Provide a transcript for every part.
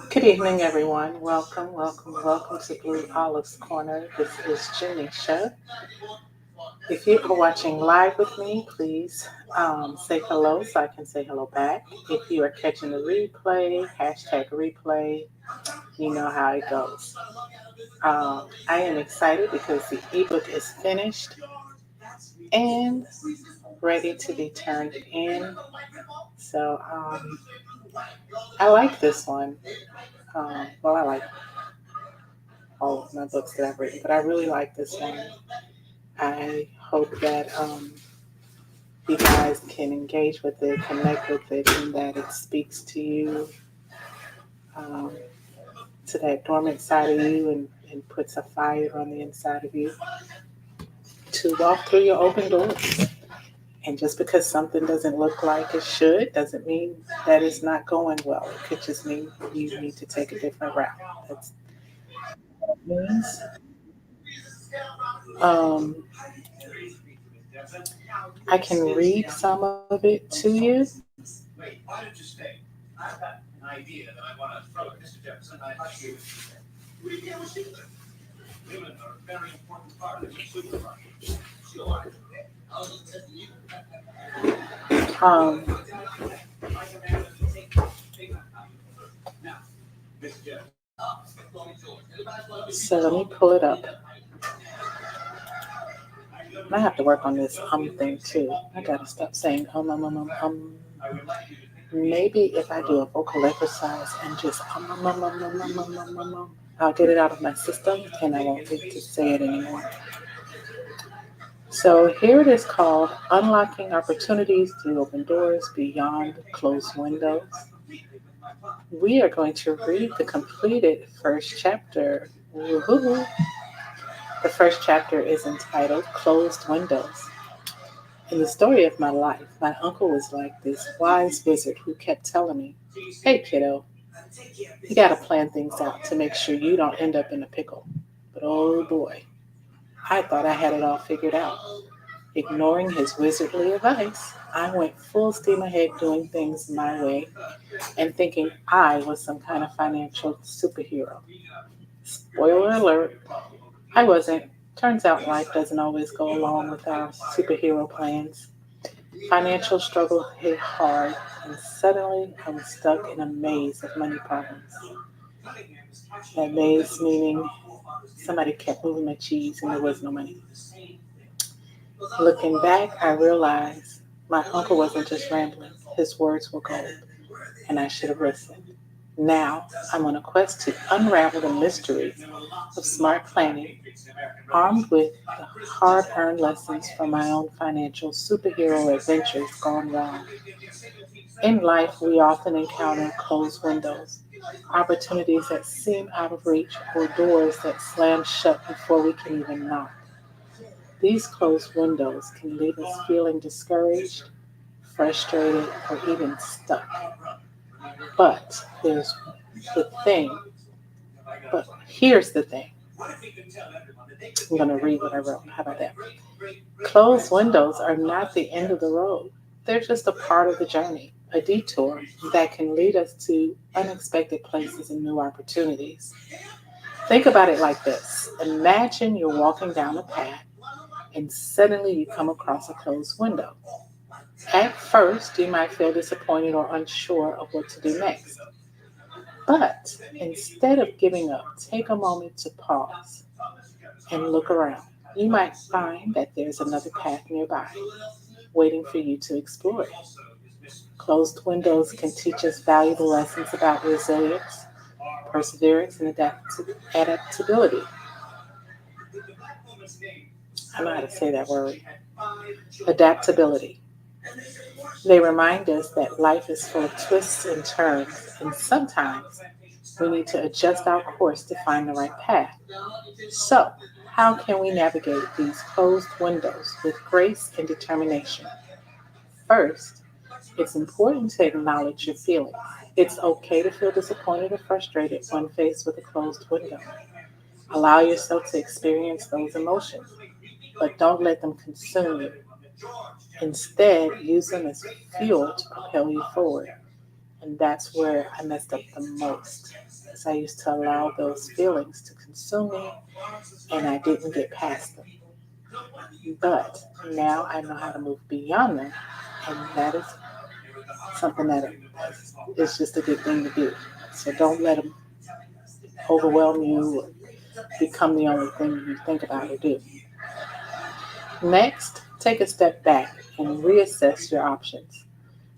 Good evening, everyone. Welcome to Blue Olive's Corner. This is Janisha. If you are watching live with me, please say hello so I can say hello back. If you are catching the replay, hashtag replay, you know how it goes. I am excited because the ebook is finished and ready to be turned in. So I like this one. I like all of my books that I've written, but I really like this one. I hope that you guys can engage with it, connect with it, and that it speaks to you, um, to that dormant side of you, and puts a fire on the inside of you to walk through your open doors. And just because something doesn't look like it should, doesn't mean that it's not going well. It could just mean you need to take a different route. That's what it means. Um, I can read some of it to you. Um, so let me pull it up. I have to work on this thing too. I gotta stop saying Maybe if I do a vocal exercise and just I'll get it out of my system and I won't get to say it anymore. So here it is called Unlocking Opportunities Through Open Doors Beyond Closed Windows. We are going to read the completed first chapter. Woo-hoo. The first chapter is entitled Closed Windows. In the story of my life, my uncle was like this wise wizard who kept telling me, "Hey, kiddo, you got to plan things out to make sure you don't end up in a pickle." But oh boy, I thought I had it all figured out. Ignoring his wizardly advice, I went full steam ahead doing things my way and thinking I was some kind of financial superhero. Spoiler alert, I wasn't. Turns out life doesn't always go along with our superhero plans. Financial struggle hit hard, and suddenly I was stuck in a maze of money problems. That maze meaning somebody kept moving my cheese and there was no money. Looking back, I realized my uncle wasn't just rambling, his words were gold, and I should have listened. Now I'm on a quest to unravel the mysteries of smart planning, armed with the hard earned lessons from my own financial superhero adventures gone wrong. In life, we often encounter closed windows, opportunities that seem out of reach, or doors that slam shut before we can even knock. These closed windows can leave us feeling discouraged, frustrated, or even stuck. But the thing, but here's the thing. I'm going to read what I wrote. How about that? Closed windows are not the end of the road, they're just a part of the journey, a detour that can lead us to unexpected places and new opportunities. Think about it like this: imagine you're walking down a path and suddenly you come across a closed window. At first, you might feel disappointed or unsure of what to do next. But instead of giving up, take a moment to pause and look around. You might find that there's another path nearby, waiting for you to explore it. Closed windows can teach us valuable lessons about resilience, perseverance, and adaptability. I know how to say that word. Adaptability. They remind us that life is full of twists and turns, and sometimes we need to adjust our course to find the right path. So, how can we navigate these closed windows with grace and determination? First, it's important to acknowledge your feelings. It's okay to feel disappointed or frustrated when faced with a closed window. Allow yourself to experience those emotions, but don't let them consume you. Instead, use them as fuel to propel you forward. And that's where I messed up the most. Because I used to allow those feelings to consume me and I didn't get past them. But now I know how to move beyond them. And that is something that is just a good thing to do. So don't let them overwhelm you or become the only thing you think about or do. Next, take a step back and reassess your options.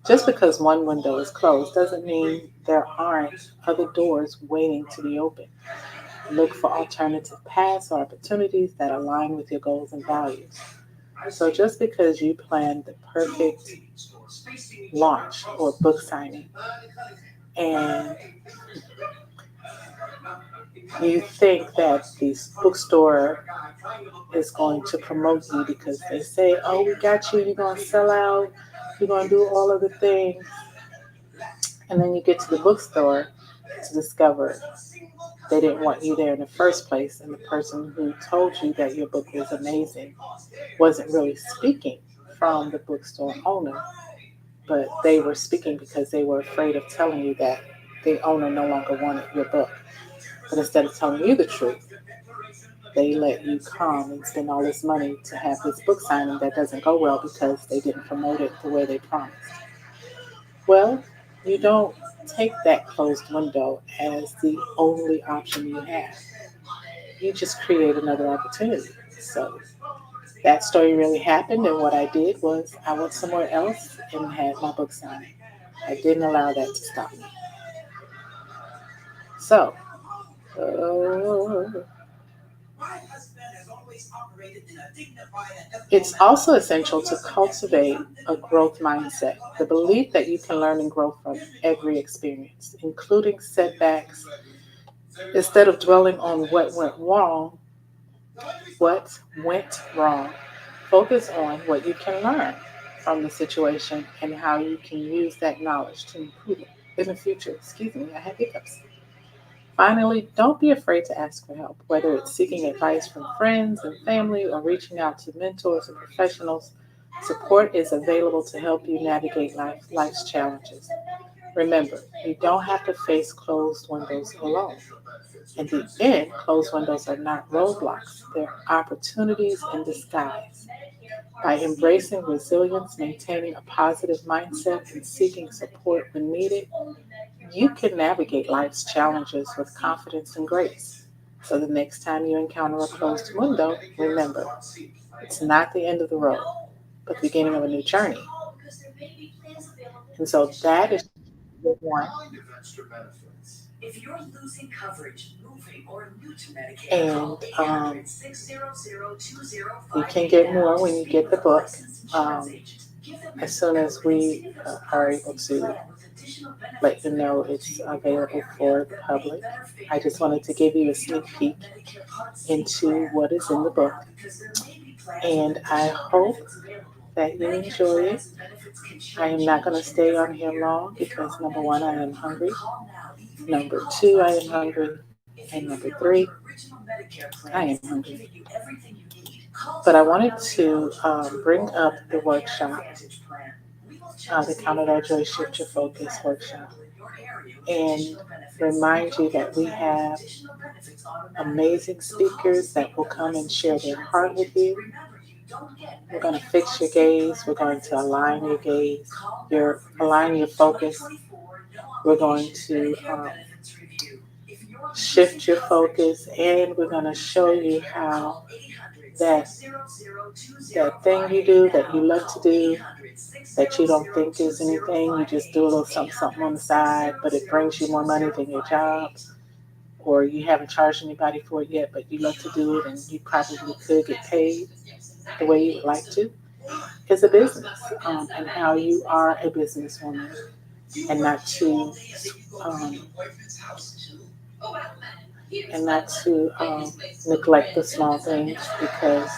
Just because one window is closed doesn't mean there aren't other doors waiting to be opened. Look for alternative paths or opportunities that align with your goals and values. So, just because you planned the perfect launch or book signing and you think that this bookstore is going to promote you because they say, oh, we got you, you're going to sell out, you're going to do all of the things. And then you get to the bookstore to discover they didn't want you there in the first place. And the person who told you that your book was amazing wasn't really speaking from the bookstore owner, but they were speaking because they were afraid of telling you that the owner no longer wanted your book. But instead of telling you the truth, they let you come and spend all this money to have this book signing that doesn't go well because they didn't promote it the way they promised. Well, you don't take that closed window as the only option you have. You just create another opportunity. So that story really happened, and what I did was I went somewhere else and had my book signing. I didn't allow that to stop me. So, uh, it's also essential to cultivate a growth mindset, the belief that you can learn and grow from every experience, including setbacks. Instead of dwelling on what went wrong, focus on what you can learn from the situation and how you can use that knowledge to improve it in the future. Excuse me, I had hiccups. Finally, don't be afraid to ask for help, whether it's seeking advice from friends and family or reaching out to mentors or professionals. Support is available to help you navigate life's challenges. Remember, you don't have to face closed windows alone. In the end, closed windows are not roadblocks, they're opportunities in disguise. By embracing resilience, maintaining a positive mindset, and seeking support when needed, you can navigate life's challenges with confidence and grace. So the next time you encounter a closed window, remember, it's not the end of the road, but the beginning of a new journey. And so that is one. And you can get more when you get the book. Um, as soon as we are able to let you know it's available for the public. I just wanted to give you a sneak peek into what is in the book. And I hope that you enjoy it. I am not going to stay on here long because number one, I am hungry. Number two, I am hungry. And number three, I am hungry. But I wanted to bring up the workshop, the Count It All Joy Shift Your Focus workshop, and remind you that we have amazing speakers that will come and share their heart with you. We're going to fix your gaze. We're going to align your gaze, align your focus. We're going to shift your focus, and we're going to show you how that that thing you do that you love to do that you don't think is anything, you just do a little something on the side, but it brings you more money than your job, or you haven't charged anybody for it yet, but you love to do it and you probably could get paid the way you would like to, is a business, and how you are a businesswoman and not to um, neglect the small things because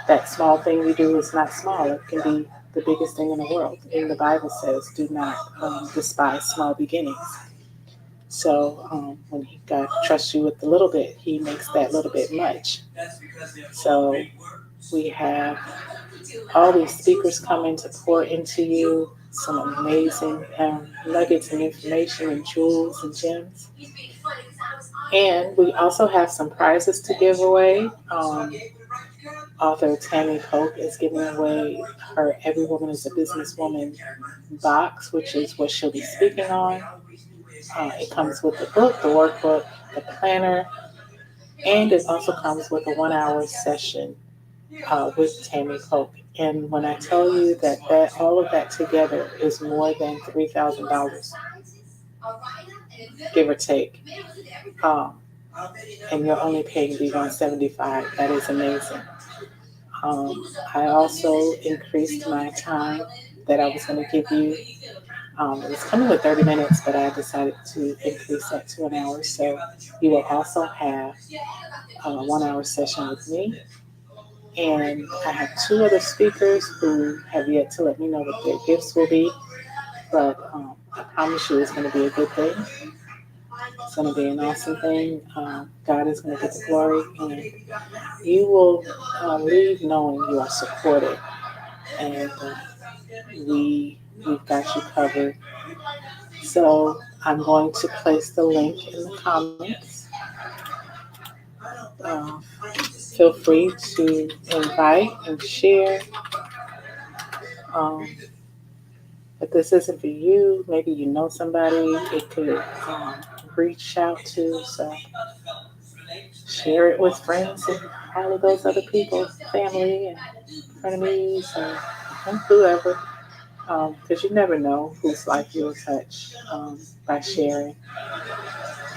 that small thing you do is not small. It can be the biggest thing in the world. And the Bible says, do not despise small beginnings. So when God trusts you with the little bit, He makes that little bit much. So we have all these speakers coming to pour into you. some amazing nuggets and information and jewels and gems. And we also have some prizes to give away. Author Tammy Polk is giving away her Every Woman is a Businesswoman box, which is what she'll be speaking on. It comes with the book, the workbook, the planner, and it also comes with a 1 hour session with Tammy Polk. And when I tell you that all of that together is more than $3,000, give or take, um, and you're only paying $175, that is amazing. I also increased my time that I was going to give you. It was coming with 30 minutes, but I decided to increase that to an hour. So you will also have a 1 hour session with me. And I have two other speakers who have yet to let me know what their gifts will be. But I promise you it's going to be a good thing. It's going to be an awesome thing. God is going to get the glory. And you will leave knowing you are supported. And we've got you covered. So I'm going to place the link in the comments. Uh, Feel free to invite and share. Um, if this isn't for you, maybe you know somebody it could reach out to. So share it with friends and all of those other people, family and frenemies and whoever. Because you never know whose life you'll touch by sharing.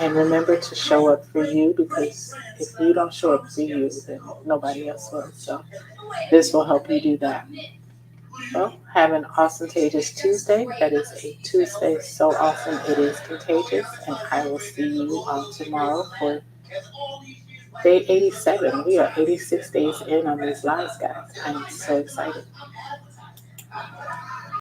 And remember to show up for you, because if you don't show up for you, then nobody else will. So this will help you do that. Well, have an awesome Contagious Tuesday. That is a Tuesday so awesome it is contagious. And I will see you on tomorrow for day 87. We are 86 days in on these lives, guys. I'm so excited.